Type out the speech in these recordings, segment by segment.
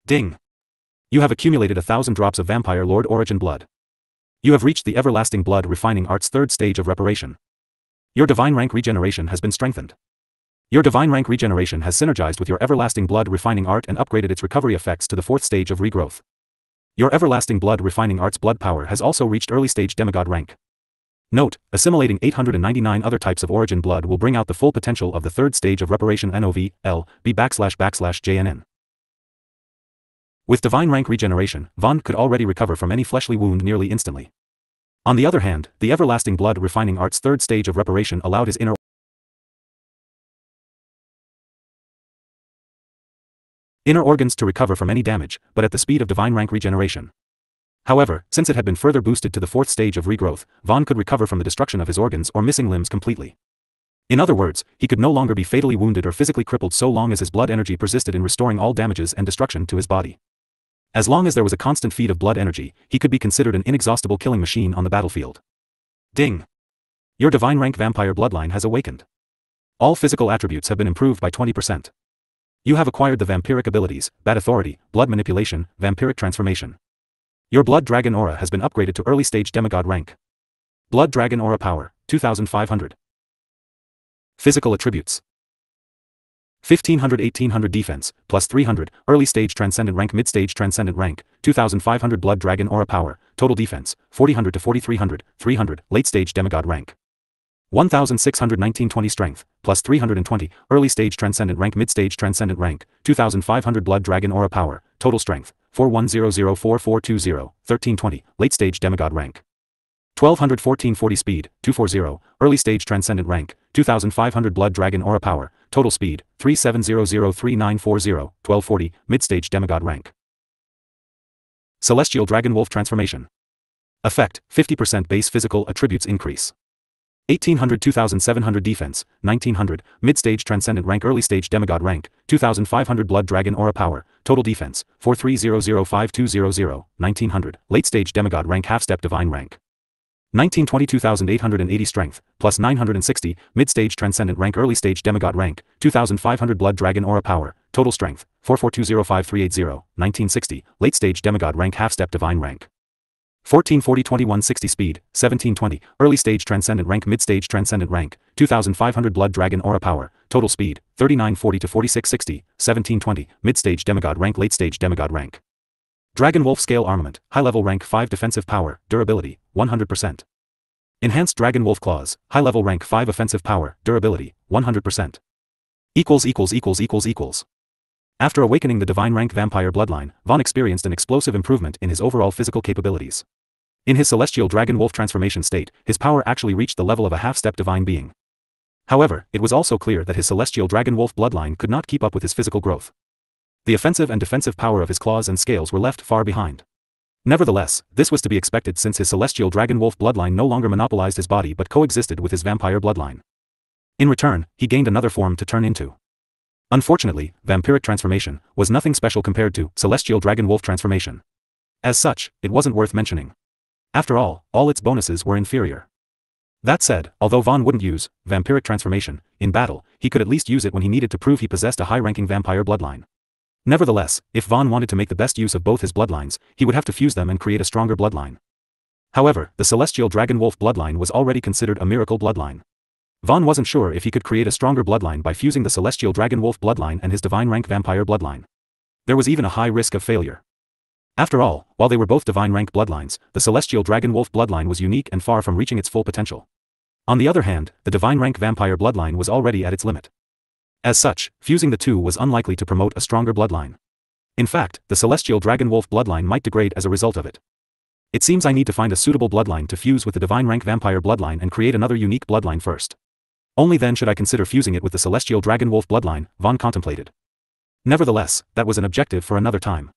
Ding. You have accumulated 1,000 drops of Vampire Lord Origin blood. You have reached the everlasting blood refining art's third stage of reparation. Your divine rank regeneration has been strengthened. Your divine rank regeneration has synergized with your everlasting blood refining art and upgraded its recovery effects to the fourth stage of regrowth. Your everlasting blood refining art's blood power has also reached early stage demigod rank. Note, assimilating 899 other types of origin blood will bring out the full potential of the third stage of reparation NOV-L-B//JNN. With divine rank regeneration, Vaan could already recover from any fleshly wound nearly instantly. On the other hand, the everlasting blood refining art's third stage of reparation allowed his inner organs to recover from any damage, but at the speed of divine rank regeneration. However, since it had been further boosted to the fourth stage of regrowth, Vaan could recover from the destruction of his organs or missing limbs completely. In other words, he could no longer be fatally wounded or physically crippled so long as his blood energy persisted in restoring all damages and destruction to his body. As long as there was a constant feed of blood energy, he could be considered an inexhaustible killing machine on the battlefield. Ding! Your divine rank vampire bloodline has awakened. All physical attributes have been improved by 20%. You have acquired the vampiric abilities, Bat Authority, Blood Manipulation, Vampiric Transformation. Your Blood Dragon Aura has been upgraded to early stage demigod rank. Blood Dragon Aura Power, 2500. Physical attributes. 1500-1800 defense, plus 300, early stage transcendent rank mid-stage transcendent rank, 2500 Blood Dragon Aura Power, total defense, 4000 to 4300, 300, late stage demigod rank. 1619-20 strength, plus 320, early stage transcendent rank mid-stage transcendent rank, 2500 Blood Dragon Aura Power, total strength, 41004420, 1320, late stage demigod rank. 1200-1440 speed, 240, early stage transcendent rank, 2500 Blood Dragon Aura Power, total speed, 37003940, 1240, mid-stage demigod rank. Celestial Dragon Wolf Transformation. Effect, 50% base physical attributes increase. 1800-2700 defense, 1900, mid-stage transcendent rank early stage demigod rank, 2500 Blood Dragon Aura Power, total defense, 43005200, 1900, late stage demigod rank half-step divine rank. 1922,880 strength, plus 960, mid-stage transcendent rank early stage demigod rank, 2500 Blood Dragon Aura Power, total strength, 44205380, 1960, late stage demigod rank half-step divine rank. 1440-2160 speed, 1720, early stage transcendent rank mid-stage transcendent rank, 2500 Blood Dragon Aura Power, total speed, 3940-4660, 1720, mid-stage demigod rank late stage demigod rank. Dragon Wolf Scale Armament, high-level rank 5 defensive power, durability, 100%. Enhanced Dragon Wolf Claws, high-level rank 5 offensive power, durability, 100%. After awakening the divine rank vampire bloodline, Vaan experienced an explosive improvement in his overall physical capabilities. In his celestial dragon wolf transformation state, his power actually reached the level of a half-step divine being. However, it was also clear that his celestial dragon wolf bloodline could not keep up with his physical growth. The offensive and defensive power of his claws and scales were left far behind. Nevertheless, this was to be expected since his celestial dragon wolf bloodline no longer monopolized his body but coexisted with his vampire bloodline. In return, he gained another form to turn into. Unfortunately, vampiric transformation was nothing special compared to celestial dragon wolf transformation. As such, it wasn't worth mentioning. After all its bonuses were inferior. That said, although Vaan wouldn't use vampiric transformation in battle, he could at least use it when he needed to prove he possessed a high-ranking vampire bloodline. Nevertheless, if Vaan wanted to make the best use of both his bloodlines, he would have to fuse them and create a stronger bloodline. However, the celestial dragon wolf bloodline was already considered a miracle bloodline. Vaan wasn't sure if he could create a stronger bloodline by fusing the celestial dragon wolf bloodline and his divine rank vampire bloodline. There was even a high risk of failure. After all, while they were both divine rank bloodlines, the celestial dragon wolf bloodline was unique and far from reaching its full potential. On the other hand, the divine rank vampire bloodline was already at its limit. As such, fusing the two was unlikely to promote a stronger bloodline. In fact, the celestial dragon wolf bloodline might degrade as a result of it. It seems I need to find a suitable bloodline to fuse with the divine rank vampire bloodline and create another unique bloodline first. Only then should I consider fusing it with the celestial dragon wolf bloodline, Vaan contemplated. Nevertheless, that was an objective for another time.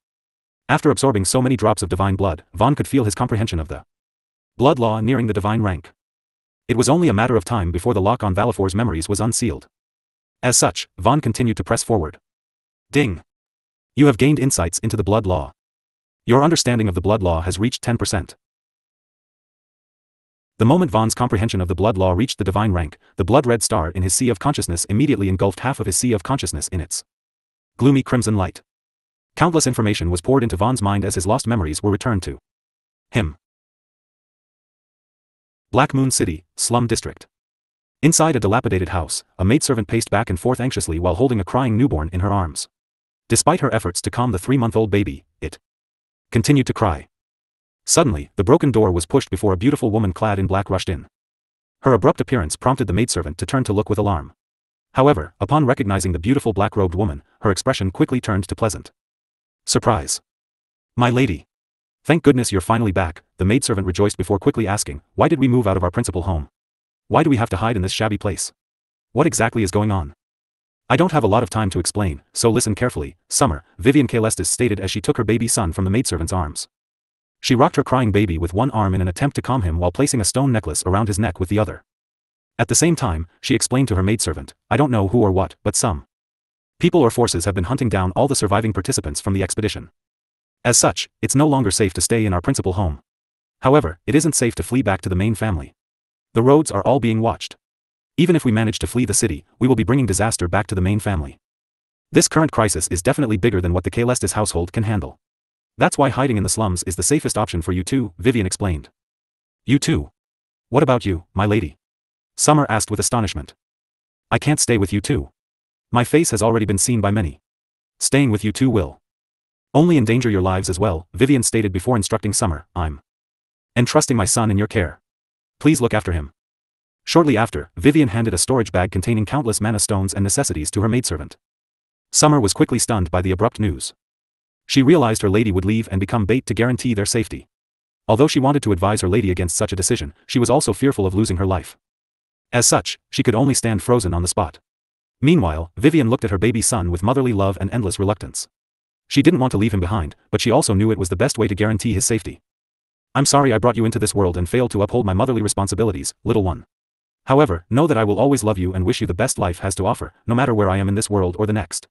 After absorbing so many drops of divine blood, Vaan could feel his comprehension of the blood law nearing the divine rank. It was only a matter of time before the lock on Valifor's memories was unsealed. As such, Vaan continued to press forward. Ding! You have gained insights into the blood law. Your understanding of the blood law has reached 10%. The moment Vaan's comprehension of the blood law reached the divine rank, the blood-red star in his sea of consciousness immediately engulfed half of his sea of consciousness in its gloomy crimson light. Countless information was poured into Vaan's mind as his lost memories were returned to him. Black Moon City, Slum District. Inside a dilapidated house, a maidservant paced back and forth anxiously while holding a crying newborn in her arms. Despite her efforts to calm the 3-month-old baby, it continued to cry. Suddenly, the broken door was pushed before a beautiful woman clad in black rushed in. Her abrupt appearance prompted the maidservant to turn to look with alarm. However, upon recognizing the beautiful black-robed woman, her expression quickly turned to pleasant surprise. "My lady. Thank goodness you're finally back," the maidservant rejoiced before quickly asking, "Why did we move out of our principal home? Why do we have to hide in this shabby place? What exactly is going on?" "I don't have a lot of time to explain, so listen carefully, Summer," Vivian Calestis stated as she took her baby son from the maidservant's arms. She rocked her crying baby with one arm in an attempt to calm him while placing a stone necklace around his neck with the other. At the same time, she explained to her maidservant, "I don't know who or what, but some people or forces have been hunting down all the surviving participants from the expedition. As such, it's no longer safe to stay in our principal home. However, it isn't safe to flee back to the main family. The roads are all being watched. Even if we manage to flee the city, we will be bringing disaster back to the main family. This current crisis is definitely bigger than what the Calestis household can handle. That's why hiding in the slums is the safest option for you two," Vivian explained. "You too? What about you, my lady?" Summer asked with astonishment. "I can't stay with you too. My face has already been seen by many. Staying with you two will only endanger your lives as well," Vivian stated before instructing Summer, "I'm entrusting my son in your care. Please look after him." Shortly after, Vivian handed a storage bag containing countless mana stones and necessities to her maidservant. Summer was quickly stunned by the abrupt news. She realized her lady would leave and become bait to guarantee their safety. Although she wanted to advise her lady against such a decision, she was also fearful of losing her life. As such, she could only stand frozen on the spot. Meanwhile, Vivian looked at her baby son with motherly love and endless reluctance. She didn't want to leave him behind, but she also knew it was the best way to guarantee his safety. "I'm sorry I brought you into this world and failed to uphold my motherly responsibilities, little one. However, know that I will always love you and wish you the best life has to offer, no matter where I am in this world or the next.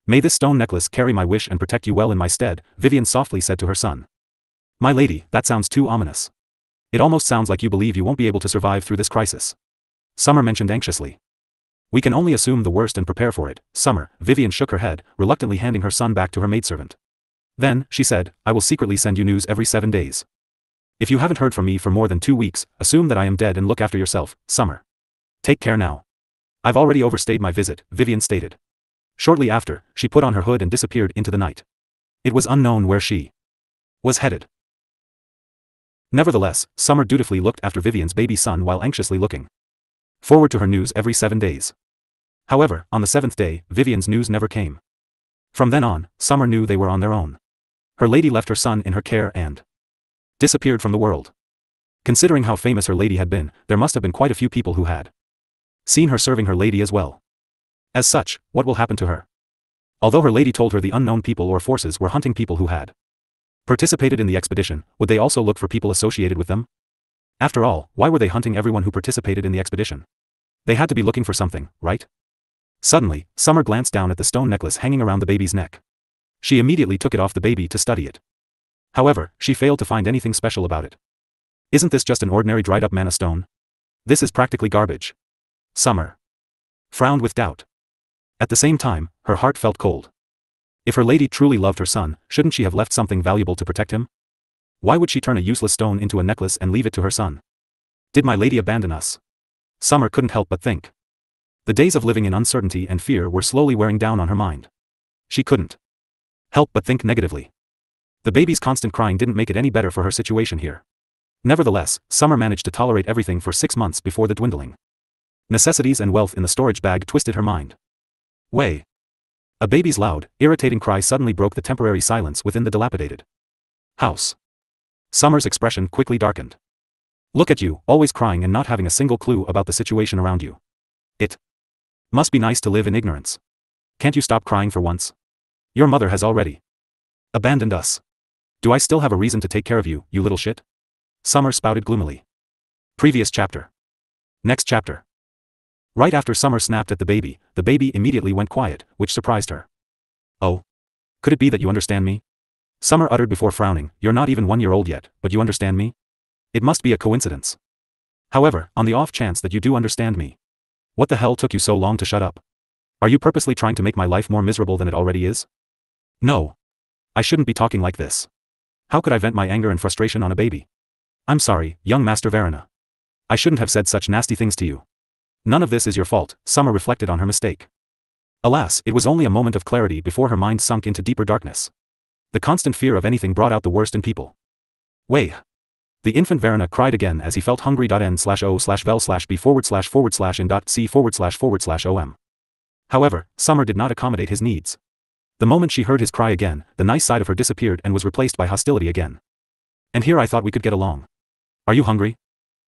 May this stone necklace carry my wish and protect you well in my stead," Vivian softly said to her son. "My lady, that sounds too ominous. It almost sounds like you believe you won't be able to survive through this crisis," Summer mentioned anxiously. "We can only assume the worst and prepare for it, Summer," Vivian shook her head, reluctantly handing her son back to her maidservant. "Then," she said, "I will secretly send you news every 7 days. If you haven't heard from me for more than 2 weeks, assume that I am dead and look after yourself, Summer. Take care now. I've already overstayed my visit," Vivian stated. Shortly after, she put on her hood and disappeared into the night. It was unknown where she was headed. Nevertheless, Summer dutifully looked after Vivian's baby son while anxiously looking forward to her news every 7 days. However, on the 7th day, Vivian's news never came. From then on, Summer knew they were on their own. Her lady left her son in her care and disappeared from the world. Considering how famous her lady had been, there must have been quite a few people who had seen her serving her lady as well. As such, what will happen to her? Although her lady told her the unknown people or forces were hunting people who had participated in the expedition, would they also look for people associated with them? After all, why were they hunting everyone who participated in the expedition? They had to be looking for something, right? Suddenly, Summer glanced down at the stone necklace hanging around the baby's neck. She immediately took it off the baby to study it. However, she failed to find anything special about it. Isn't this just an ordinary dried-up mana stone? This is practically garbage. Summer frowned with doubt. At the same time, her heart felt cold. If her lady truly loved her son, shouldn't she have left something valuable to protect him? Why would she turn a useless stone into a necklace and leave it to her son? Did my lady abandon us? Summer couldn't help but think. The days of living in uncertainty and fear were slowly wearing down on her mind. She couldn't help but think negatively. The baby's constant crying didn't make it any better for her situation here. Nevertheless, Summer managed to tolerate everything for 6 months before the dwindling necessities and wealth in the storage bag twisted her mind. Way. A baby's loud, irritating cry suddenly broke the temporary silence within the dilapidated house. Summer's expression quickly darkened. "Look at you, always crying and not having a single clue about the situation around you. It must be nice to live in ignorance. Can't you stop crying for once? Your mother has already abandoned us. Do I still have a reason to take care of you, you little shit?" Summer spouted gloomily. Previous chapter. Next chapter. Right after Summer snapped at the baby immediately went quiet, which surprised her. "Oh. Could it be that you understand me?" Summer uttered before frowning, "You're not even 1 year old yet, but you understand me? It must be a coincidence. However, on the off chance that you do understand me, what the hell took you so long to shut up? Are you purposely trying to make my life more miserable than it already is?" "No. I shouldn't be talking like this. How could I vent my anger and frustration on a baby? I'm sorry, young Master Varana. I shouldn't have said such nasty things to you. None of this is your fault, Summer reflected on her mistake. Alas, it was only a moment of clarity before her mind sunk into deeper darkness. The constant fear of anything brought out the worst in people. Wait. The infant Varana cried again as he felt hungry.n/o/vel/b/b/in.c//om. However, Summer did not accommodate his needs. The moment she heard his cry again, the nice side of her disappeared and was replaced by hostility again. And here I thought we could get along. Are you hungry?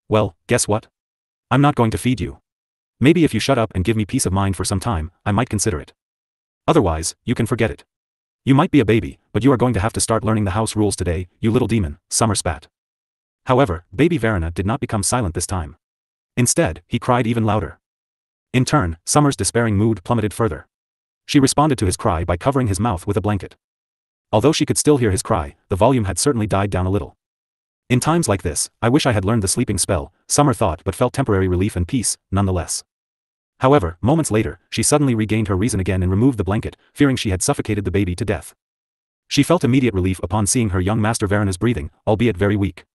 Well, guess what? I'm not going to feed you. Maybe if you shut up and give me peace of mind for some time, I might consider it. Otherwise, you can forget it. You might be a baby, but you are going to have to start learning the house rules today, you little demon, Summer spat. However, baby Varana did not become silent this time. Instead, he cried even louder. In turn, Summer's despairing mood plummeted further. She responded to his cry by covering his mouth with a blanket. Although she could still hear his cry, the volume had certainly died down a little. In times like this, I wish I had learned the sleeping spell, Summer thought, but felt temporary relief and peace, nonetheless. However, moments later, she suddenly regained her reason again and removed the blanket, fearing she had suffocated the baby to death. She felt immediate relief upon seeing her young Master Varana's breathing, albeit very weak.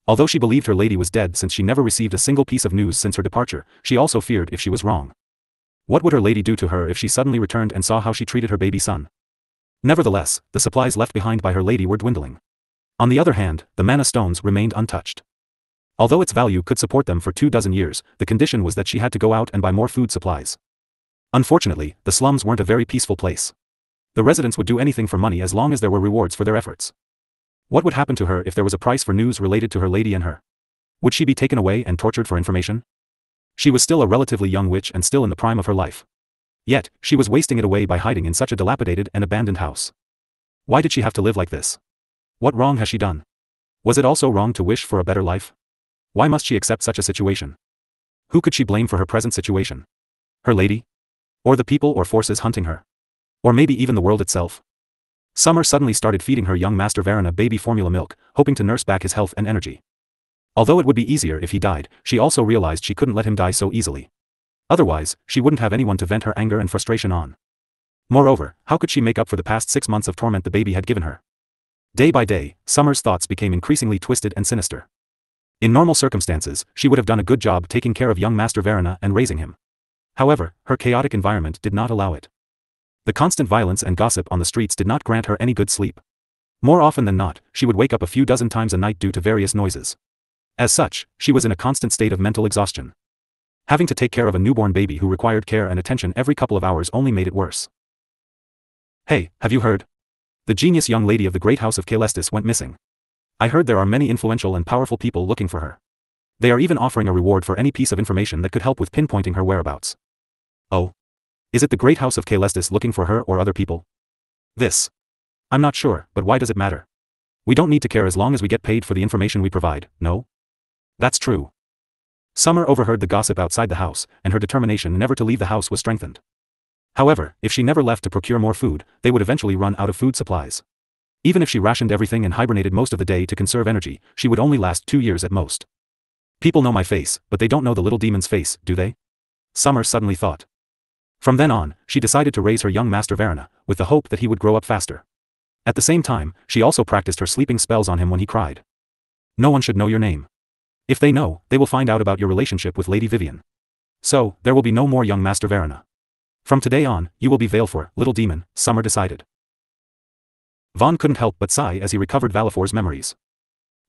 Although she believed her lady was dead since she never received a single piece of news since her departure, she also feared if she was wrong. What would her lady do to her if she suddenly returned and saw how she treated her baby son? Nevertheless, the supplies left behind by her lady were dwindling. On the other hand, the mana stones remained untouched. Although its value could support them for 24 years, the condition was that she had to go out and buy more food supplies. Unfortunately, the slums weren't a very peaceful place. The residents would do anything for money as long as there were rewards for their efforts. What would happen to her if there was a price for news related to her lady and her? Would she be taken away and tortured for information? She was still a relatively young witch and still in the prime of her life. Yet, she was wasting it away by hiding in such a dilapidated and abandoned house. Why did she have to live like this? What wrong has she done? Was it also wrong to wish for a better life? Why must she accept such a situation? Who could she blame for her present situation? Her lady? Or the people or forces hunting her? Or maybe even the world itself? Summer suddenly started feeding her young Master Varana baby formula milk, hoping to nurse back his health and energy. Although it would be easier if he died, she also realized she couldn't let him die so easily. Otherwise, she wouldn't have anyone to vent her anger and frustration on. Moreover, how could she make up for the past 6 months of torment the baby had given her? Day by day, Summer's thoughts became increasingly twisted and sinister. In normal circumstances, she would have done a good job taking care of young Master Varana and raising him. However, her chaotic environment did not allow it. The constant violence and gossip on the streets did not grant her any good sleep. More often than not, she would wake up a few dozen times a night due to various noises. As such, she was in a constant state of mental exhaustion. Having to take care of a newborn baby who required care and attention every couple of hours only made it worse. Hey, have you heard? The genius young lady of the great house of Celestis went missing. I heard there are many influential and powerful people looking for her. They are even offering a reward for any piece of information that could help with pinpointing her whereabouts. Oh. Is it the great house of Celestis looking for her or other people? This. I'm not sure, but why does it matter? We don't need to care as long as we get paid for the information we provide, no? That's true. Summer overheard the gossip outside the house, and her determination never to leave the house was strengthened. However, if she never left to procure more food, they would eventually run out of food supplies. Even if she rationed everything and hibernated most of the day to conserve energy, she would only last 2 years at most. People know my face, but they don't know the little demon's face, do they? Summer suddenly thought. From then on, she decided to raise her young Master Varana, with the hope that he would grow up faster. At the same time, she also practiced her sleeping spells on him when he cried. No one should know your name. If they know, they will find out about your relationship with Lady Vivian. So, there will be no more young Master Varana. From today on, you will be Valefor, little demon, Summer decided. Vaan couldn't help but sigh as he recovered Valefor's memories.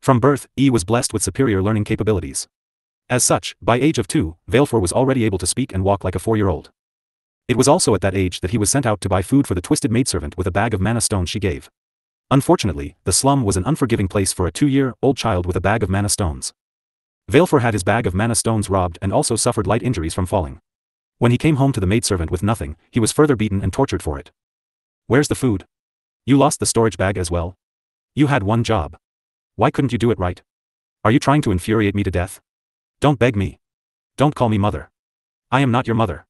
From birth, he was blessed with superior learning capabilities. As such, by age of 2, Valefor was already able to speak and walk like a 4-year-old. It was also at that age that he was sent out to buy food for the twisted maidservant with a bag of mana stones she gave. Unfortunately, the slum was an unforgiving place for a 2-year-old child with a bag of mana stones. Valefor had his bag of mana stones robbed and also suffered light injuries from falling. When he came home to the maidservant with nothing, he was further beaten and tortured for it. Where's the food? You lost the storage bag as well? You had one job. Why couldn't you do it right? Are you trying to infuriate me to death? Don't beg me. Don't call me mother. I am not your mother.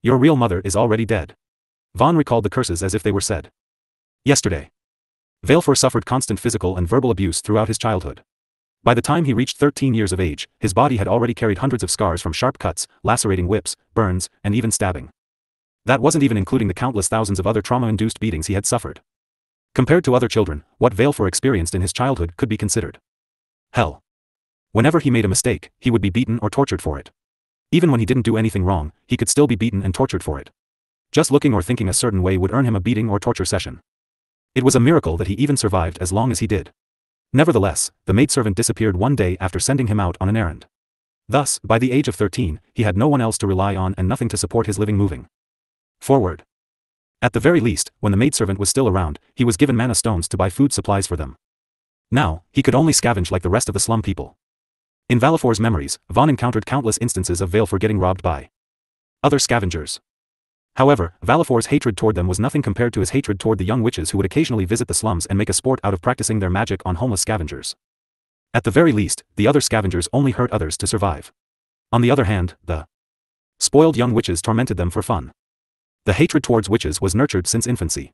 Your real mother is already dead. Vaan recalled the curses as if they were said yesterday. Valefor suffered constant physical and verbal abuse throughout his childhood. By the time he reached 13 years of age, his body had already carried hundreds of scars from sharp cuts, lacerating whips, burns, and even stabbing. That wasn't even including the countless thousands of other trauma-induced beatings he had suffered. Compared to other children, what Valefor experienced in his childhood could be considered hell. Whenever he made a mistake, he would be beaten or tortured for it. Even when he didn't do anything wrong, he could still be beaten and tortured for it. Just looking or thinking a certain way would earn him a beating or torture session. It was a miracle that he even survived as long as he did. Nevertheless, the maidservant disappeared one day after sending him out on an errand. Thus, by the age of 13, he had no one else to rely on and nothing to support his living moving forward. At the very least, when the maidservant was still around, he was given mana stones to buy food supplies for them. Now, he could only scavenge like the rest of the slum people. In Valefor's memories, Vaan encountered countless instances of Valefor getting robbed by other scavengers. However, Valefor's hatred toward them was nothing compared to his hatred toward the young witches who would occasionally visit the slums and make a sport out of practicing their magic on homeless scavengers. At the very least, the other scavengers only hurt others to survive. On the other hand, the spoiled young witches tormented them for fun. The hatred towards witches was nurtured since infancy.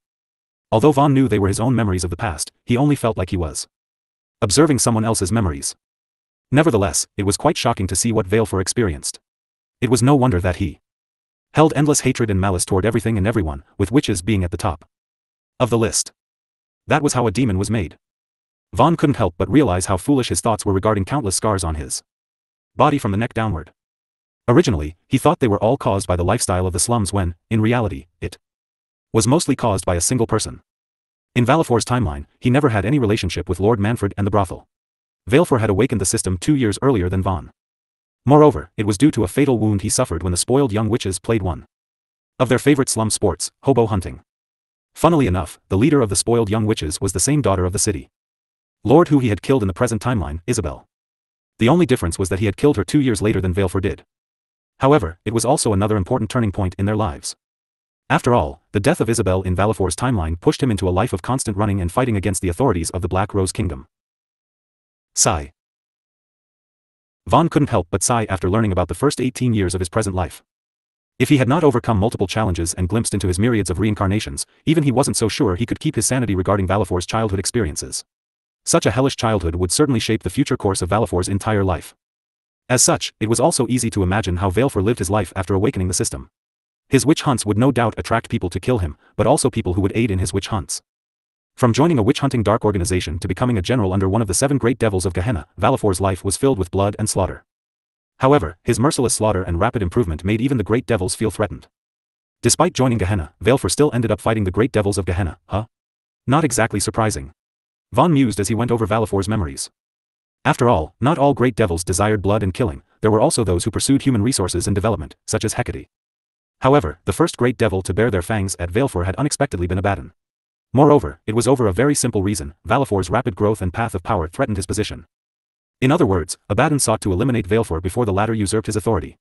Although Vaan knew they were his own memories of the past, he only felt like he was observing someone else's memories. Nevertheless, it was quite shocking to see what Valefor experienced. It was no wonder that he held endless hatred and malice toward everything and everyone, with witches being at the top of the list. That was how a demon was made. Vaan couldn't help but realize how foolish his thoughts were regarding countless scars on his body from the neck downward. Originally, he thought they were all caused by the lifestyle of the slums when, in reality, it was mostly caused by a single person. In Valefor's timeline, he never had any relationship with Lord Manfred and the brothel. Valefor had awakened the system 2 years earlier than Vaan. Moreover, it was due to a fatal wound he suffered when the spoiled young witches played one of their favorite slum sports, hobo hunting. Funnily enough, the leader of the spoiled young witches was the same daughter of the city lord who he had killed in the present timeline, Isabel. The only difference was that he had killed her 2 years later than Valefor did. However, it was also another important turning point in their lives. After all, the death of Isabel in Valefor's timeline pushed him into a life of constant running and fighting against the authorities of the Black Rose Kingdom. Sigh. Vaan couldn't help but sigh after learning about the first 18 years of his present life. If he had not overcome multiple challenges and glimpsed into his myriads of reincarnations, even he wasn't so sure he could keep his sanity regarding Valefor's childhood experiences. Such a hellish childhood would certainly shape the future course of Valefor's entire life. As such, it was also easy to imagine how Valefor lived his life after awakening the system. His witch hunts would no doubt attract people to kill him, but also people who would aid in his witch hunts. From joining a witch-hunting dark organization to becoming a general under one of the 7 great devils of Gehenna, Valefor's life was filled with blood and slaughter. However, his merciless slaughter and rapid improvement made even the great devils feel threatened. Despite joining Gehenna, Valefor still ended up fighting the great devils of Gehenna, Not exactly surprising. Vaan mused as he went over Valefor's memories. After all, not all great devils desired blood and killing, there were also those who pursued human resources and development, such as Hecate. However, the first great devil to bear their fangs at Valefor had unexpectedly been Abaddon. Moreover, it was over a very simple reason: Valefor's rapid growth and path of power threatened his position. In other words, Abaddon sought to eliminate Valefor before the latter usurped his authority.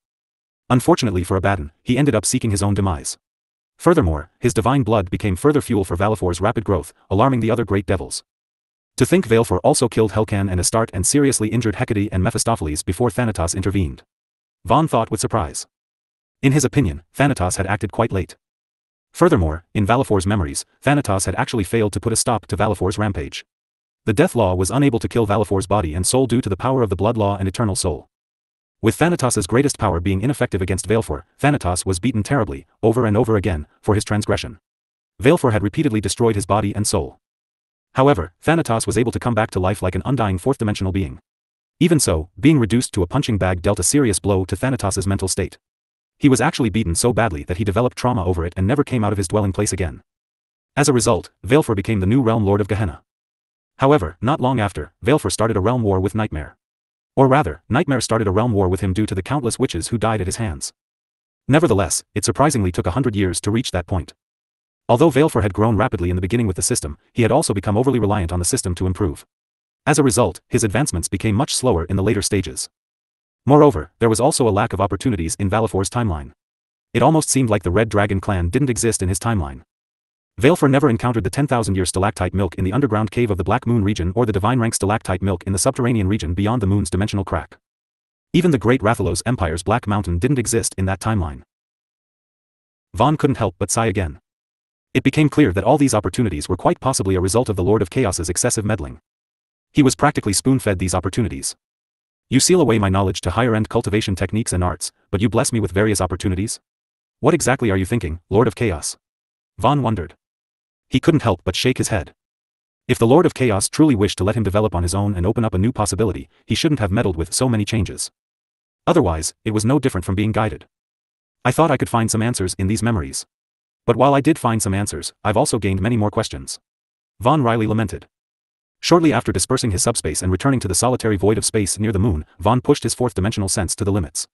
Unfortunately for Abaddon, he ended up seeking his own demise. Furthermore, his divine blood became further fuel for Valefor's rapid growth, alarming the other great devils. To think Valefor also killed Helcan and Astarte and seriously injured Hecate and Mephistopheles before Thanatos intervened. Vaan thought with surprise. In his opinion, Thanatos had acted quite late. Furthermore, in Valefor's memories, Thanatos had actually failed to put a stop to Valefor's rampage. The death law was unable to kill Valefor's body and soul due to the power of the blood law and eternal soul. With Thanatos's greatest power being ineffective against Valefor, Thanatos was beaten terribly, over and over again, for his transgression. Valefor had repeatedly destroyed his body and soul. However, Thanatos was able to come back to life like an undying fourth-dimensional being. Even so, being reduced to a punching bag dealt a serious blow to Thanatos's mental state. He was actually beaten so badly that he developed trauma over it and never came out of his dwelling place again. As a result, Valefor became the new realm lord of Gehenna. However, not long after, Valefor started a realm war with Nightmare. Or rather, Nightmare started a realm war with him due to the countless witches who died at his hands. Nevertheless, it surprisingly took 100 years to reach that point. Although Valefor had grown rapidly in the beginning with the system, he had also become overly reliant on the system to improve. As a result, his advancements became much slower in the later stages. Moreover, there was also a lack of opportunities in Valefor's timeline. It almost seemed like the Red Dragon clan didn't exist in his timeline. Valefor never encountered the 10,000-year stalactite milk in the underground cave of the Black Moon region or the divine rank stalactite milk in the subterranean region beyond the moon's dimensional crack. Even the great Rathalos Empire's Black Mountain didn't exist in that timeline. Vaan couldn't help but sigh again. It became clear that all these opportunities were quite possibly a result of the Lord of Chaos's excessive meddling. He was practically spoon-fed these opportunities. You seal away my knowledge to higher-end cultivation techniques and arts, but you bless me with various opportunities? What exactly are you thinking, Lord of Chaos? Vaan wondered. He couldn't help but shake his head. If the Lord of Chaos truly wished to let him develop on his own and open up a new possibility, he shouldn't have meddled with so many changes. Otherwise, it was no different from being guided. I thought I could find some answers in these memories. But while I did find some answers, I've also gained many more questions. Vaan Riley lamented. Shortly after dispersing his subspace and returning to the solitary void of space near the moon, Vaan pushed his fourth-dimensional sense to the limits.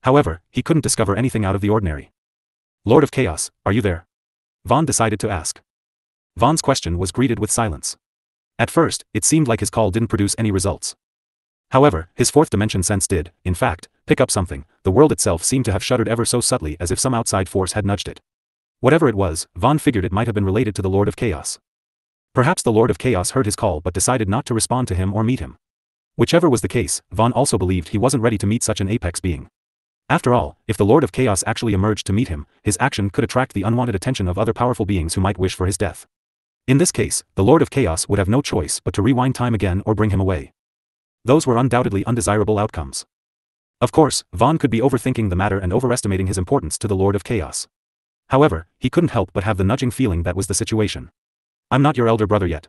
However, he couldn't discover anything out of the ordinary. Lord of Chaos, are you there? Vaan decided to ask. Vaan's question was greeted with silence. At first, it seemed like his call didn't produce any results. However, his fourth-dimension sense did, in fact, pick up something. The world itself seemed to have shuddered ever so subtly as if some outside force had nudged it. Whatever it was, Vaan figured it might have been related to the Lord of Chaos. Perhaps the Lord of Chaos heard his call but decided not to respond to him or meet him. Whichever was the case, Vaan also believed he wasn't ready to meet such an apex being. After all, if the Lord of Chaos actually emerged to meet him, his action could attract the unwanted attention of other powerful beings who might wish for his death. In this case, the Lord of Chaos would have no choice but to rewind time again or bring him away. Those were undoubtedly undesirable outcomes. Of course, Vaan could be overthinking the matter and overestimating his importance to the Lord of Chaos. However, he couldn't help but have the nudging feeling that was the situation. I'm not your elder brother yet.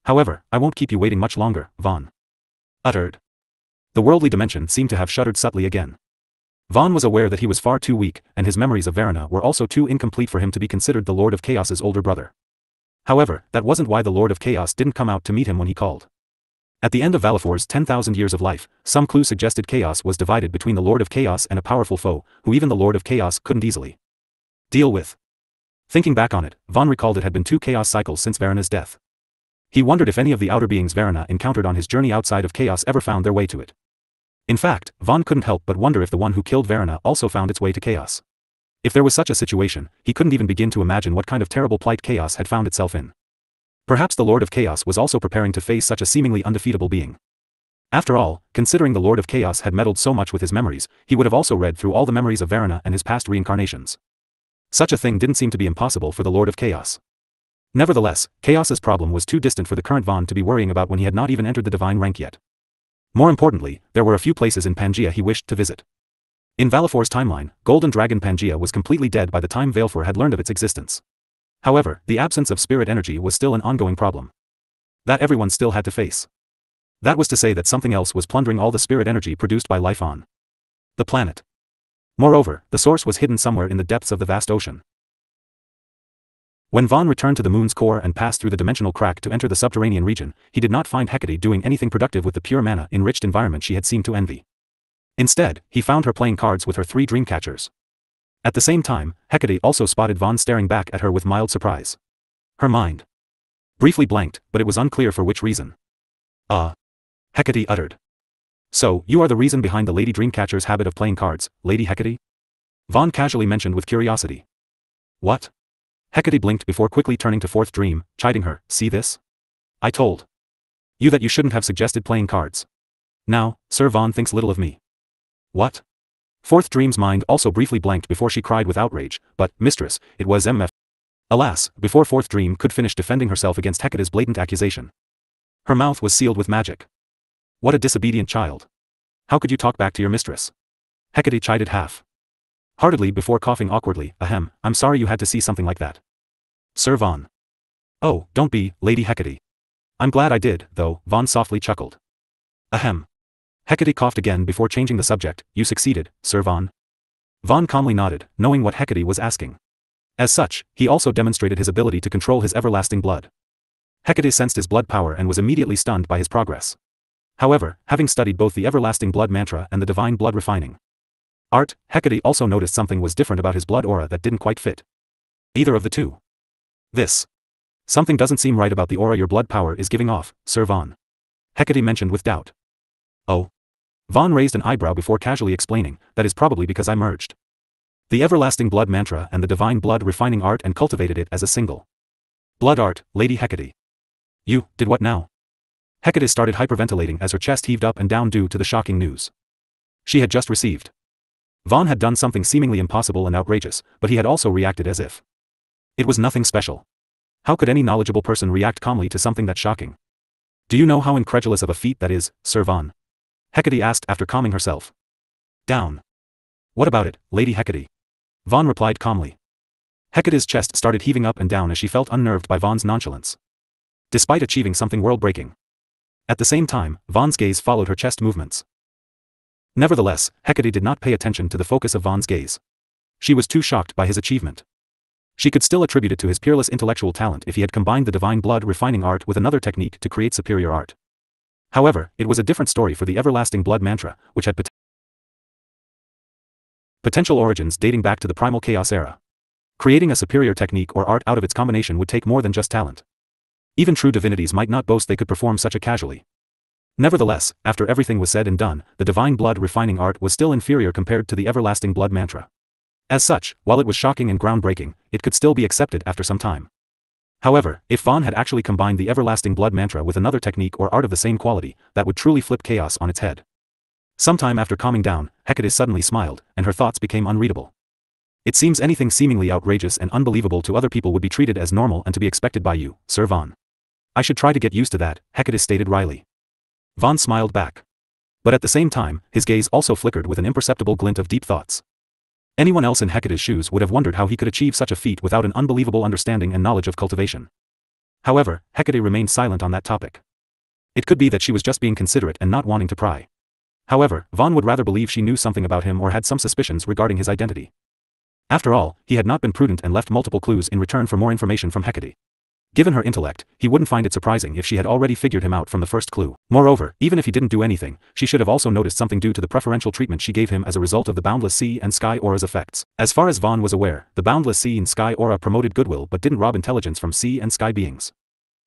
However, I won't keep you waiting much longer, Vaan uttered. The worldly dimension seemed to have shuddered subtly again. Vaan was aware that he was far too weak, and his memories of Verena were also too incomplete for him to be considered the Lord of Chaos's older brother. However, that wasn't why the Lord of Chaos didn't come out to meet him when he called. At the end of Valifor's 10,000 years of life, some clue suggested Chaos was divided between the Lord of Chaos and a powerful foe, who even the Lord of Chaos couldn't easily deal with. Thinking back on it, Vaan recalled it had been 2 chaos cycles since Verena's death. He wondered if any of the outer beings Verena encountered on his journey outside of Chaos ever found their way to it. In fact, Vaan couldn't help but wonder if the one who killed Verena also found its way to Chaos. If there was such a situation, he couldn't even begin to imagine what kind of terrible plight Chaos had found itself in. Perhaps the Lord of Chaos was also preparing to face such a seemingly undefeatable being. After all, considering the Lord of Chaos had meddled so much with his memories, he would have also read through all the memories of Verena and his past reincarnations. Such a thing didn't seem to be impossible for the Lord of Chaos. Nevertheless, Chaos's problem was too distant for the current Vaan to be worrying about when he had not even entered the divine rank yet. More importantly, there were a few places in Pangaea he wished to visit. In Valifor's timeline, Golden Dragon Pangaea was completely dead by the time Valefor had learned of its existence. However, the absence of spirit energy was still an ongoing problem that everyone still had to face. That was to say that something else was plundering all the spirit energy produced by life on the planet. Moreover, the source was hidden somewhere in the depths of the vast ocean. When Vaan returned to the moon's core and passed through the dimensional crack to enter the subterranean region, he did not find Hecate doing anything productive with the pure mana-enriched environment she had seemed to envy. Instead, he found her playing cards with her 3 dream catchers. At the same time, Hecate also spotted Vaan staring back at her with mild surprise. Her mind briefly blanked, but it was unclear for which reason. Hecate uttered. So, you are the reason behind the Lady Dreamcatcher's habit of playing cards, Lady Hecate? Vaan casually mentioned with curiosity. What? Hecate blinked before quickly turning to Fourth Dream, chiding her, see this? I told you that you shouldn't have suggested playing cards. Now, Sir Vaan thinks little of me. What? Fourth Dream's mind also briefly blanked before she cried with outrage, but, mistress, it was MF. Alas, before Fourth Dream could finish defending herself against Hecate's blatant accusation, her mouth was sealed with magic. What a disobedient child. How could you talk back to your mistress? Hecate chided half-heartedly before coughing awkwardly, ahem, I'm sorry you had to see something like that. Sir Vaan. Oh, don't be, Lady Hecate. I'm glad I did, though, Vaan softly chuckled. Ahem. Hecate coughed again before changing the subject, you succeeded, Sir Vaan. Vaan calmly nodded, knowing what Hecate was asking. As such, he also demonstrated his ability to control his everlasting blood. Hecate sensed his blood power and was immediately stunned by his progress. However, having studied both the everlasting blood mantra and the divine blood refining art, Hecate also noticed something was different about his blood aura that didn't quite fit either of the two. Something doesn't seem right about the aura your blood power is giving off, Sir Vaan. Hecate mentioned with doubt. Oh. Vaan raised an eyebrow before casually explaining, that is probably because I merged the everlasting blood mantra and the divine blood refining art and cultivated it as a single blood art, Lady Hecate. You did what now? Hecate started hyperventilating as her chest heaved up and down due to the shocking news she had just received. Vaan had done something seemingly impossible and outrageous, but he had also reacted as if it was nothing special. How could any knowledgeable person react calmly to something that shocking? Do you know how incredulous of a feat that is, Sir Vaan? Hecate asked after calming herself down. What about it, Lady Hecate? Vaan replied calmly. Hecate's chest started heaving up and down as she felt unnerved by Vaan's nonchalance. despite achieving something world-breaking. At the same time, Vaan's gaze followed her chest movements. Nevertheless, Hecate did not pay attention to the focus of Vaan's gaze. She was too shocked by his achievement. She could still attribute it to his peerless intellectual talent if he had combined the divine blood refining art with another technique to create superior art. However, it was a different story for the everlasting blood mantra, which had potential origins dating back to the primal chaos era. Creating a superior technique or art out of its combination would take more than just talent. Even true divinities might not boast they could perform such a casually. Nevertheless, after everything was said and done, the divine blood refining art was still inferior compared to the everlasting blood mantra. As such, while it was shocking and groundbreaking, it could still be accepted after some time. However, if Vaan had actually combined the everlasting blood mantra with another technique or art of the same quality, that would truly flip chaos on its head. Sometime after calming down, Hecate suddenly smiled, and her thoughts became unreadable. It seems anything seemingly outrageous and unbelievable to other people would be treated as normal and to be expected by you, Sir Vaan. I should try to get used to that, Hecate stated wryly. Vaan smiled back. But at the same time, his gaze also flickered with an imperceptible glint of deep thoughts. Anyone else in Hecate's shoes would have wondered how he could achieve such a feat without an unbelievable understanding and knowledge of cultivation. However, Hecate remained silent on that topic. It could be that she was just being considerate and not wanting to pry. However, Vaan would rather believe she knew something about him or had some suspicions regarding his identity. After all, he had not been prudent and left multiple clues in return for more information from Hecate. Given her intellect, he wouldn't find it surprising if she had already figured him out from the first clue. Moreover, even if he didn't do anything, she should have also noticed something due to the preferential treatment she gave him as a result of the boundless sea and sky aura's effects. As far as Vaan was aware, the boundless sea and sky aura promoted goodwill but didn't rob intelligence from sea and sky beings.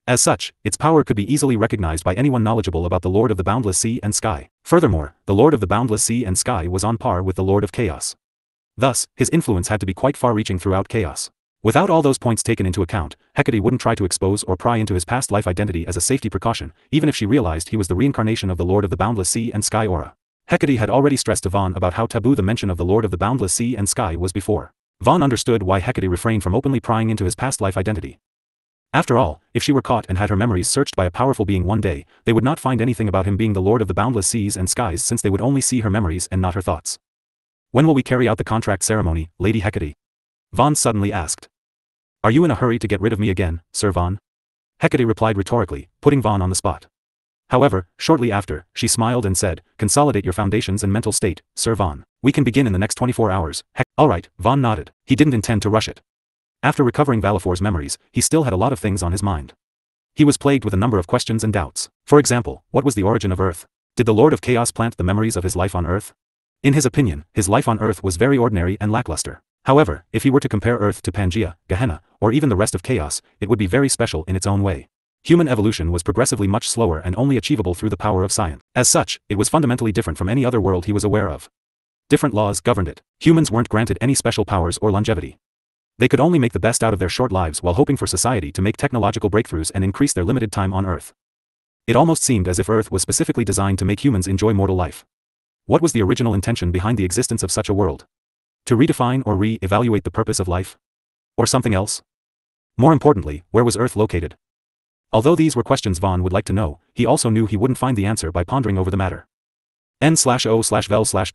As such, its power could be easily recognized by anyone knowledgeable about the Lord of the boundless sea and sky. Furthermore, the Lord of the boundless sea and sky was on par with the Lord of chaos. Thus, his influence had to be quite far-reaching throughout chaos. Without all those points taken into account, Hecate wouldn't try to expose or pry into his past life identity as a safety precaution, even if she realized he was the reincarnation of the Lord of the boundless sea and sky aura. Hecate had already stressed to Vaan about how taboo the mention of the Lord of the boundless sea and sky was before. Vaan understood why Hecate refrained from openly prying into his past life identity. After all, if she were caught and had her memories searched by a powerful being one day, they would not find anything about him being the Lord of the boundless seas and skies since they would only see her memories and not her thoughts. When will we carry out the contract ceremony, Lady Hecate? Vaan suddenly asked. Are you in a hurry to get rid of me again, Sir Vaan? Hecate replied rhetorically, putting Vaan on the spot. However, shortly after, she smiled and said, consolidate your foundations and mental state, Sir Vaan. We can begin in the next 24 hours. Alright, Vaan nodded. He didn't intend to rush it. After recovering Valifor's memories, he still had a lot of things on his mind. He was plagued with a number of questions and doubts. For example, what was the origin of Earth? Did the Lord of Chaos plant the memories of his life on Earth? In his opinion, his life on Earth was very ordinary and lackluster. However, if he were to compare Earth to Pangea, Gehenna, or even the rest of Chaos, it would be very special in its own way. Human evolution was progressively much slower and only achievable through the power of science. As such, it was fundamentally different from any other world he was aware of. Different laws governed it. Humans weren't granted any special powers or longevity. They could only make the best out of their short lives while hoping for society to make technological breakthroughs and increase their limited time on Earth. It almost seemed as if Earth was specifically designed to make humans enjoy mortal life. What was the original intention behind the existence of such a world? To redefine or re-evaluate the purpose of life? Or something else? More importantly, where was Earth located? Although these were questions Vaan would like to know, he also knew he wouldn't find the answer by pondering over the matter. N/O/Vel/B//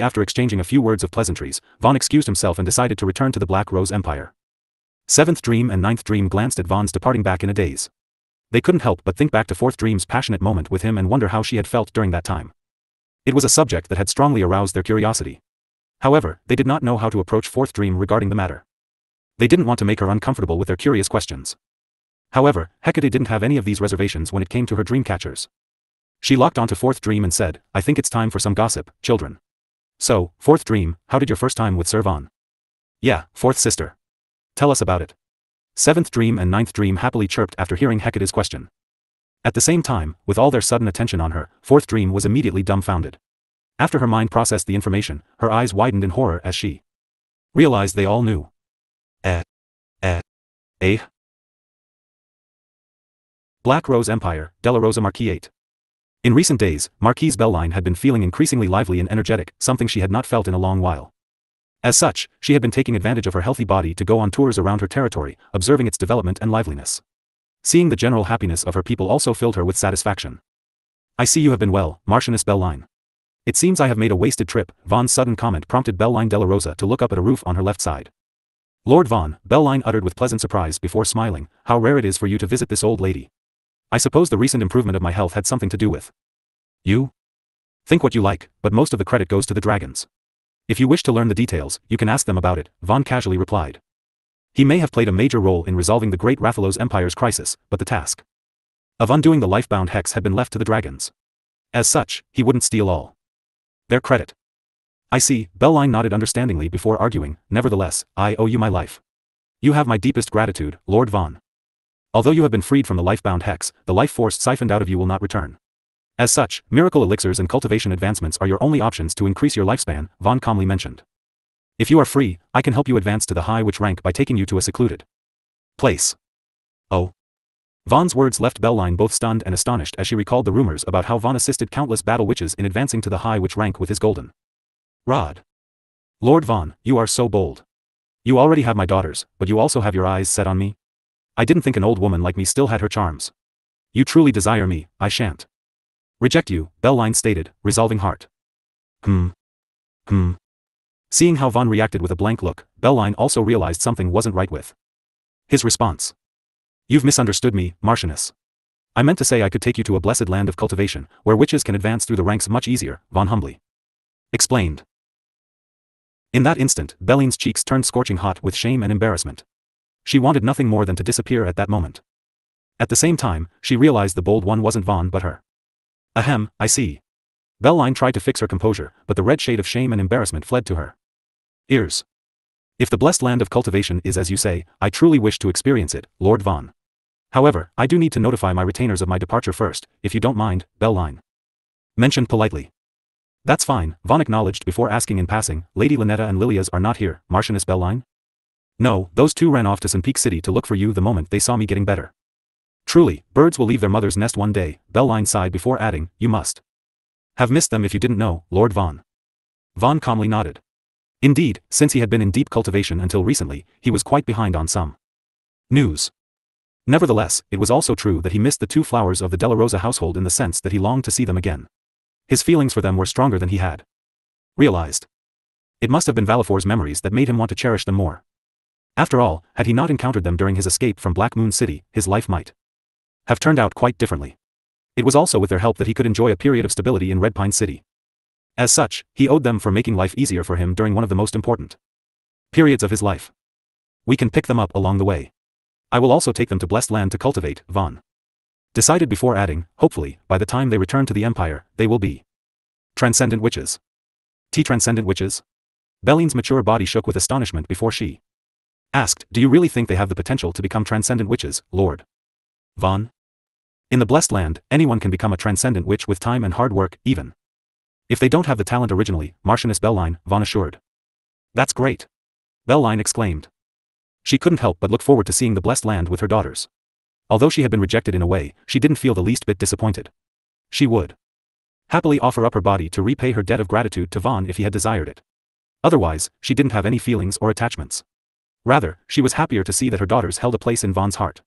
After exchanging a few words of pleasantries, Vaan excused himself and decided to return to the Black Rose Empire. Seventh Dream and Ninth Dream glanced at Vaan's departing back in a daze. They couldn't help but think back to Fourth Dream's passionate moment with him and wonder how she had felt during that time. It was a subject that had strongly aroused their curiosity. However, they did not know how to approach Fourth Dream regarding the matter. They didn't want to make her uncomfortable with their curious questions. However, Hecate didn't have any of these reservations when it came to her dream catchers. She locked onto Fourth Dream and said, I think it's time for some gossip, children. So, Fourth Dream, how did your first time with Sir Vaan? Yeah, Fourth Sister. Tell us about it. Seventh Dream and Ninth Dream happily chirped after hearing Hecate's question. At the same time, with all their sudden attention on her, Fourth Dream was immediately dumbfounded. After her mind processed the information, her eyes widened in horror as she realized they all knew. Black Rose Empire, Della Rosa Marquis 8. In recent days, Marquise Belline had been feeling increasingly lively and energetic, something she had not felt in a long while. As such, she had been taking advantage of her healthy body to go on tours around her territory, observing its development and liveliness. Seeing the general happiness of her people also filled her with satisfaction. I see you have been well, Marchioness Belline. It seems I have made a wasted trip. Vaan's sudden comment prompted Belline Della Rosa to look up at a roof on her left side. Lord Vaan, Belline uttered with pleasant surprise before smiling, how rare it is for you to visit this old lady. I suppose the recent improvement of my health had something to do with. You? Think what you like, but most of the credit goes to the dragons. If you wish to learn the details, you can ask them about it, Vaan casually replied. He may have played a major role in resolving the great Rathalos Empire's crisis, but the task of undoing the life-bound hex had been left to the dragons. As such, he wouldn't steal all their credit. I see, Belline nodded understandingly before arguing, nevertheless, I owe you my life. You have my deepest gratitude, Lord Vaan. Although you have been freed from the life-bound hex, the life force siphoned out of you will not return. As such, miracle elixirs and cultivation advancements are your only options to increase your lifespan, Vaan calmly mentioned. If you are free, I can help you advance to the high witch rank by taking you to a secluded place. Oh. Vaan's words left Belline both stunned and astonished as she recalled the rumors about how Vaan assisted countless battle witches in advancing to the high witch rank with his golden rod. Lord Vaan, you are so bold. You already have my daughters, but you also have your eyes set on me? I didn't think an old woman like me still had her charms. You truly desire me, I shan't reject you, Belline stated, resolving heart. Seeing how Vaan reacted with a blank look, Belline also realized something wasn't right with his response. You've misunderstood me, Marchioness. I meant to say I could take you to a blessed land of cultivation, where witches can advance through the ranks much easier, Vaan humbly explained. In that instant, Belline's cheeks turned scorching hot with shame and embarrassment. She wanted nothing more than to disappear at that moment. At the same time, she realized the bold one wasn't Vaan but her. Ahem, I see. Belline tried to fix her composure, but the red shade of shame and embarrassment fled to her ears. If the blessed land of cultivation is as you say, I truly wish to experience it, Lord Vaan. However, I do need to notify my retainers of my departure first, if you don't mind, Belline mentioned politely. That's fine, Vaan acknowledged before asking in passing, Lady Lynetta and Lilias are not here, Marchioness Belline? No, those two ran off to Sunpeak City to look for you the moment they saw me getting better. Truly, birds will leave their mother's nest one day, Belline sighed before adding, you must have missed them if you didn't know, Lord Vaan. Vaan calmly nodded. Indeed, since he had been in deep cultivation until recently, he was quite behind on some news. Nevertheless, it was also true that he missed the two flowers of the Della Rosa household in the sense that he longed to see them again. His feelings for them were stronger than he had realized. It must have been Valifor's memories that made him want to cherish them more. After all, had he not encountered them during his escape from Black Moon City, his life might have turned out quite differently. It was also with their help that he could enjoy a period of stability in Red Pine City. As such, he owed them for making life easier for him during one of the most important periods of his life. We can pick them up along the way. I will also take them to blessed land to cultivate, Vaan decided before adding, hopefully, by the time they return to the Empire, they will be transcendent witches. Transcendent witches? Belline's mature body shook with astonishment before she asked, do you really think they have the potential to become transcendent witches, Lord Vaan? In the blessed land, anyone can become a transcendent witch with time and hard work, even if they don't have the talent originally, Marchioness Belline, Vaan assured. That's great. Belline exclaimed. She couldn't help but look forward to seeing the blessed land with her daughters. Although she had been rejected in a way, she didn't feel the least bit disappointed. She would happily offer up her body to repay her debt of gratitude to Vaan if he had desired it. Otherwise, she didn't have any feelings or attachments. Rather, she was happier to see that her daughters held a place in Vaan's heart.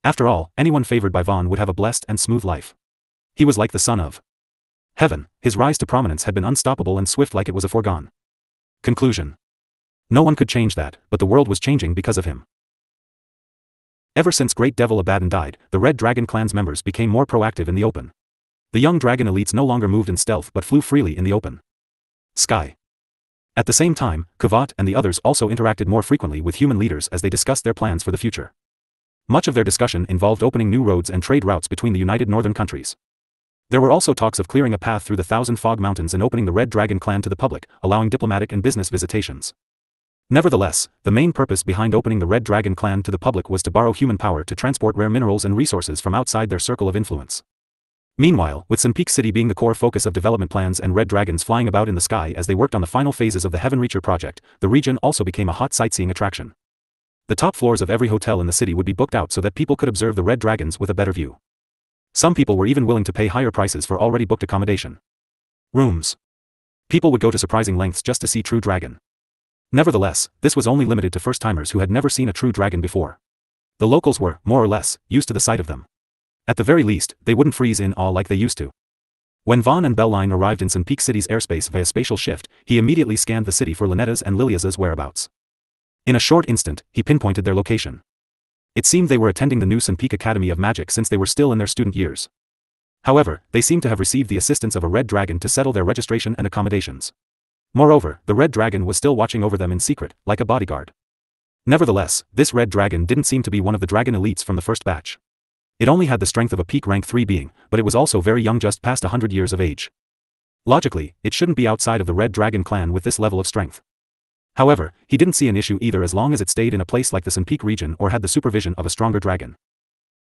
After all, anyone favored by Vaan would have a blessed and smooth life. He was like the son of heaven, his rise to prominence had been unstoppable and swift like it was a foregone conclusion. No one could change that, but the world was changing because of him. Ever since Great Devil Abaddon died, the Red Dragon clan's members became more proactive in the open. The young dragon elites no longer moved in stealth but flew freely in the open sky. At the same time, Kavat and the others also interacted more frequently with human leaders as they discussed their plans for the future. Much of their discussion involved opening new roads and trade routes between the united northern countries. There were also talks of clearing a path through the Thousand Fog Mountains and opening the Red Dragon clan to the public, allowing diplomatic and business visitations. Nevertheless, the main purpose behind opening the Red Dragon clan to the public was to borrow human power to transport rare minerals and resources from outside their circle of influence. Meanwhile, with Sunpeak City being the core focus of development plans and red dragons flying about in the sky as they worked on the final phases of the Heaven Reacher project, the region also became a hot sightseeing attraction. The top floors of every hotel in the city would be booked out so that people could observe the red dragons with a better view. Some people were even willing to pay higher prices for already booked accommodation rooms. People would go to surprising lengths just to see true dragon. Nevertheless, this was only limited to first-timers who had never seen a true dragon before. The locals were, more or less, used to the sight of them. At the very least, they wouldn't freeze in awe like they used to. When Vaan and Belline arrived in Sunpeak City's airspace via spatial shift, he immediately scanned the city for Lynetta's and Lilias's whereabouts. In a short instant, he pinpointed their location. It seemed they were attending the new Sun Peak Academy of Magic since they were still in their student years. However, they seemed to have received the assistance of a red dragon to settle their registration and accommodations. Moreover, the red dragon was still watching over them in secret, like a bodyguard. Nevertheless, this red dragon didn't seem to be one of the dragon elites from the first batch. It only had the strength of a peak rank 3 being, but it was also very young, just past 100 years of age. Logically, it shouldn't be outside of the red dragon clan with this level of strength. However, he didn't see an issue either as long as it stayed in a place like the Sun Peak region or had the supervision of a stronger dragon.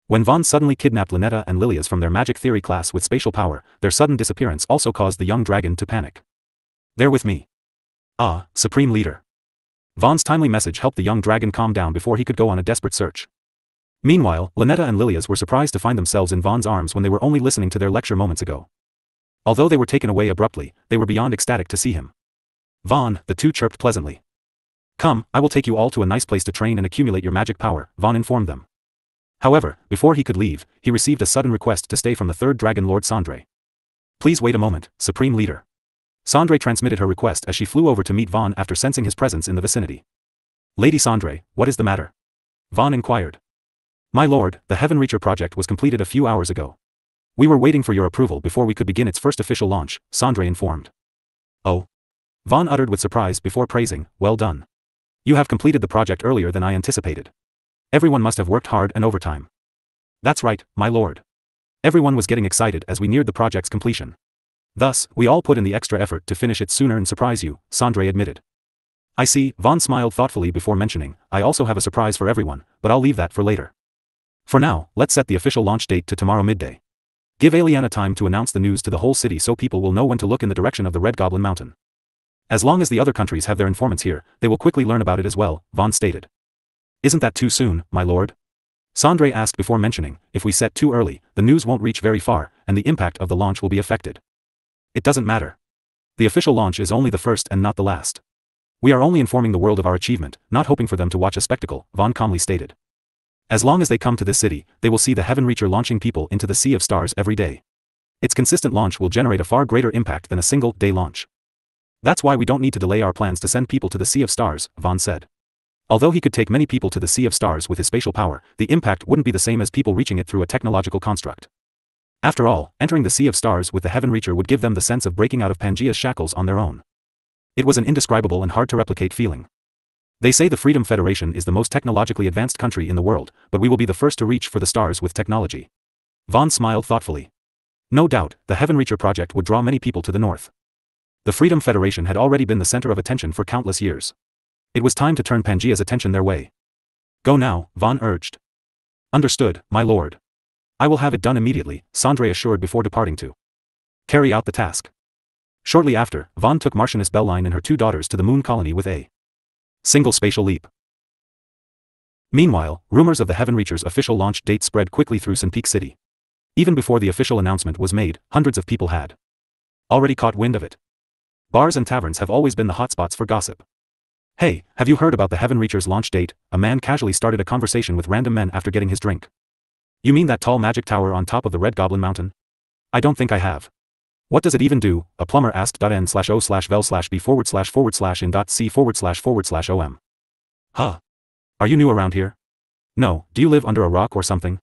When Vaan suddenly kidnapped Lynetta and Lilias from their magic theory class with spatial power, their sudden disappearance also caused the young dragon to panic. "They're with me. Ah, Supreme Leader." Vaan's timely message helped the young dragon calm down before he could go on a desperate search. Meanwhile, Lynetta and Lilias were surprised to find themselves in Vaan's arms when they were only listening to their lecture moments ago. Although they were taken away abruptly, they were beyond ecstatic to see him. "Vaan," the two chirped pleasantly. "Come, I will take you all to a nice place to train and accumulate your magic power," Vaan informed them. However, before he could leave, he received a sudden request to stay from the third Dragon Lord Sandre. "Please wait a moment, Supreme Leader." Sandre transmitted her request as she flew over to meet Vaan after sensing his presence in the vicinity. "Lady Sandre, what is the matter?" Vaan inquired. "My lord, the Heaven Reacher project was completed a few hours ago. We were waiting for your approval before we could begin its first official launch," Sandre informed. "Oh?" Vaan uttered with surprise before praising, "Well done. You have completed the project earlier than I anticipated. Everyone must have worked hard and overtime." "That's right, my lord. Everyone was getting excited as we neared the project's completion. Thus, we all put in the extra effort to finish it sooner and surprise you," Sandre admitted. "I see," Vaan smiled thoughtfully before mentioning, "I also have a surprise for everyone, but I'll leave that for later. For now, let's set the official launch date to tomorrow midday. Give Aliana time to announce the news to the whole city so people will know when to look in the direction of the Red Goblin Mountain. As long as the other countries have their informants here, they will quickly learn about it as well," Vaan stated. "Isn't that too soon, my lord?" Sandre asked before mentioning, "If we set too early, the news won't reach very far, and the impact of the launch will be affected." "It doesn't matter. The official launch is only the first and not the last. We are only informing the world of our achievement, not hoping for them to watch a spectacle," Vaan calmly stated. "As long as they come to this city, they will see the Heaven Reacher launching people into the Sea of Stars every day. Its consistent launch will generate a far greater impact than a single-day launch. That's why we don't need to delay our plans to send people to the Sea of Stars," Vaan said. Although he could take many people to the Sea of Stars with his spatial power, the impact wouldn't be the same as people reaching it through a technological construct. After all, entering the Sea of Stars with the Heaven Reacher would give them the sense of breaking out of Pangea's shackles on their own. It was an indescribable and hard-to-replicate feeling. "They say the Freedom Federation is the most technologically advanced country in the world, but we will be the first to reach for the stars with technology." Vaan smiled thoughtfully. No doubt, the Heaven Reacher project would draw many people to the north. The Freedom Federation had already been the center of attention for countless years. It was time to turn Pangea's attention their way. "Go now," Vaan urged. "Understood, my lord. I will have it done immediately," Sandre assured before departing to carry out the task. Shortly after, Vaan took Marchioness Belline and her two daughters to the moon colony with a single spatial leap. Meanwhile, rumors of the Heaven Reacher's official launch date spread quickly through Sun Peak City. Even before the official announcement was made, hundreds of people had already caught wind of it. Bars and taverns have always been the hotspots for gossip. "Hey, have you heard about the Heaven Reacher's launch date?" A man casually started a conversation with random men after getting his drink. "You mean that tall magic tower on top of the Red Goblin Mountain?" "I don't think I have." "What does it even do?" a plumber asked. N/O/vel/b/in.c//.om. "Huh. Are you new around here?" "No, do you live under a rock or something?"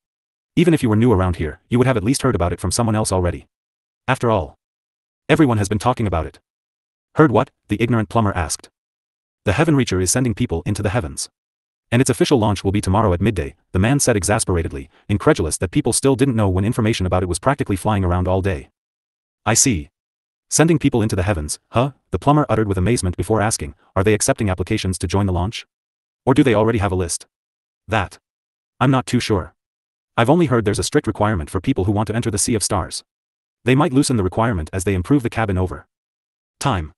"Even if you were new around here, you would have at least heard about it from someone else already. After all, everyone has been talking about it." "Heard what?" the ignorant plumber asked. "The Heaven Reacher is sending people into the heavens. And its official launch will be tomorrow at midday," the man said exasperatedly, incredulous that people still didn't know when information about it was practically flying around all day. "I see. Sending people into the heavens, huh?" the plumber uttered with amazement before asking, "Are they accepting applications to join the launch? Or do they already have a list?" "That I'm not too sure. I've only heard there's a strict requirement for people who want to enter the Sea of Stars. They might loosen the requirement as they improve the cabin over time.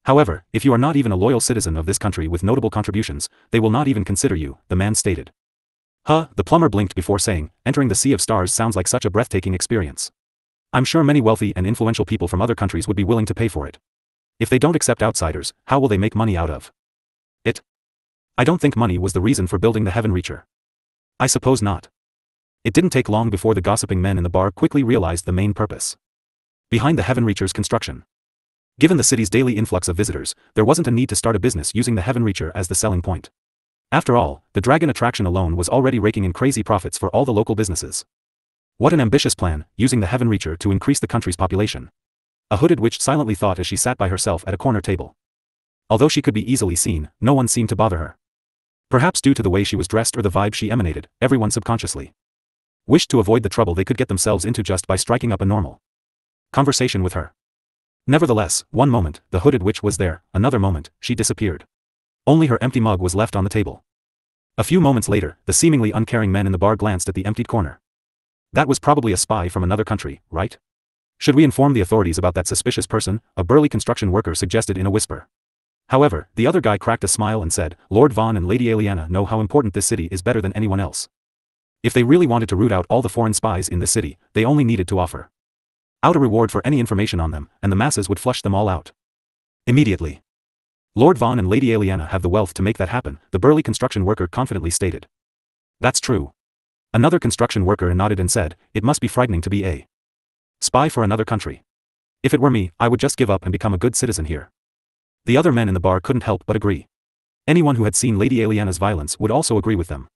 However, if you are not even a loyal citizen of this country with notable contributions, they will not even consider you," the man stated. "Huh?" the plumber blinked before saying, "Entering the Sea of Stars sounds like such a breathtaking experience. I'm sure many wealthy and influential people from other countries would be willing to pay for it. If they don't accept outsiders, how will they make money out of it?" "I don't think money was the reason for building the Heaven Reacher." "I suppose not." It didn't take long before the gossiping men in the bar quickly realized the main purpose behind the Heaven Reacher's construction. Given the city's daily influx of visitors, there wasn't a need to start a business using the Heaven Reacher as the selling point. After all, the dragon attraction alone was already raking in crazy profits for all the local businesses. What an ambitious plan, using the Heaven Reacher to increase the country's population. A hooded witch silently thought as she sat by herself at a corner table. Although she could be easily seen, no one seemed to bother her. Perhaps due to the way she was dressed or the vibe she emanated, everyone subconsciously wished to avoid the trouble they could get themselves into just by striking up a normal conversation with her. Nevertheless, one moment, the hooded witch was there, another moment, she disappeared. Only her empty mug was left on the table. A few moments later, the seemingly uncaring men in the bar glanced at the emptied corner. That was probably a spy from another country, right? Should we inform the authorities about that suspicious person? A burly construction worker suggested in a whisper. However, the other guy cracked a smile and said, Lord Vaan and Lady Aliana know how important this city is better than anyone else. If they really wanted to root out all the foreign spies in this city, they only needed to offer out a reward for any information on them, and the masses would flush them all out immediately. Lord Vaan and Lady Aliana have the wealth to make that happen, the burly construction worker confidently stated. That's true. Another construction worker nodded and said, it must be frightening to be a spy for another country. If it were me, I would just give up and become a good citizen here. The other men in the bar couldn't help but agree. Anyone who had seen Lady Aliana's violence would also agree with them.